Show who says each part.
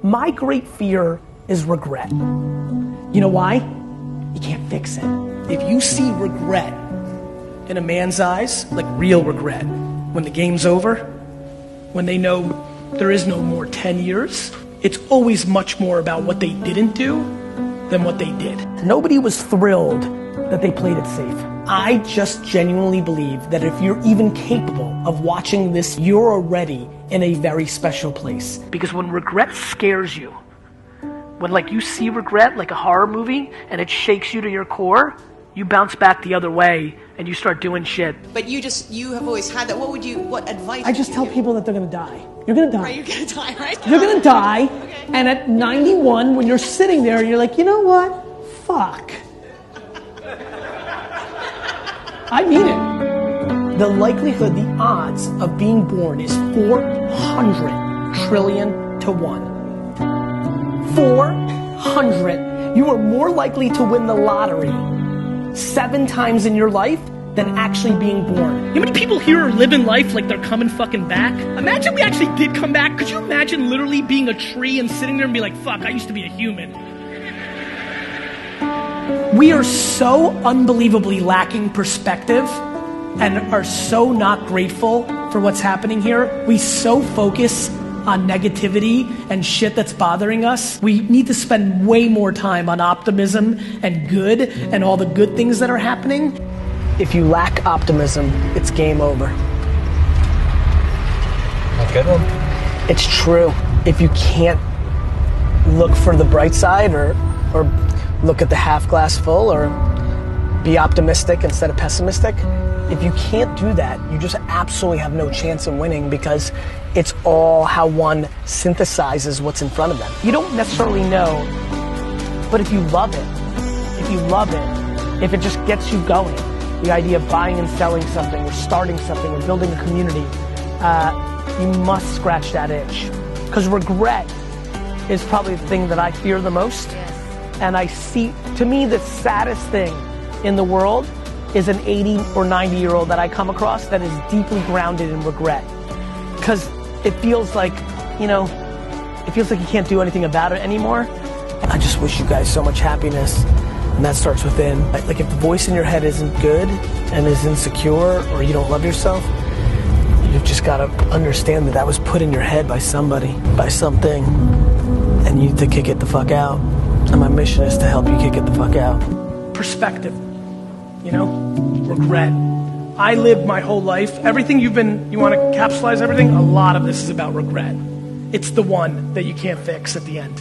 Speaker 1: My great fear is regret. You know why? You can't fix it. If you see regret in a man's eyes, like real regret, when the game's over, when they know there is no more 10 years, it's always much more about what they didn't do than what they did. Nobody was thrilled that they played it safe. I just genuinely believe that if you're even capable of watching this, you're already in a very special place. Because when regret scares you, when like you see regret like a horror movie and it shakes you to your core, you bounce back the other way and you start doing shit.
Speaker 2: But you have always had that. What advice?
Speaker 1: I just tell people that they're gonna die. You're gonna die.
Speaker 2: Right, you're gonna die, right?
Speaker 1: You're gonna die,
Speaker 2: Okay.
Speaker 1: and at 91, when you're sitting there, you're like, you know what? Fuck. I mean it. The likelihood, the odds of being born is 400 trillion to 1. 400. You are more likely to win the lottery 7 times in your life than actually being born. You know how many people here are living life like they're coming fucking back? Imagine we actually did come back. Could you imagine literally being a tree and sitting there and be like, fuck, I used to be a human? We are so unbelievably lacking perspective and are so not grateful for what's happening here. We so focus on negativity and shit that's bothering us. We need to spend way more time on optimism and good and all the good things that are happening. If you lack optimism, it's game over.
Speaker 3: A good one.
Speaker 1: It's true. If you can't look for the bright side or look at the half glass full or be optimistic instead of pessimistic, if you can't do that, you just absolutely have no chance of winning because it's all how one synthesizes what's in front of them. You don't necessarily know, but if you love it, if it just gets you going, the idea of buying and selling something or starting something or building a community, you must scratch that itch. Because regret is probably the thing that I fear the most. And I see, to me, the saddest thing in the world is an 80 or 90-year-old that I come across that is deeply grounded in regret. Because it feels like, you know, it feels like you can't do anything about it anymore. I just wish you guys so much happiness, and that starts within. Like if the voice in your head isn't good and is insecure or you don't love yourself, you've just got to understand that that was put in your head by somebody, by something, and you need to kick it the fuck out. And my mission is to help you kick it the fuck out. Perspective, you know, regret. I lived my whole life, everything you want to capsulize everything, a lot of this is about regret. It's the one that you can't fix at the end.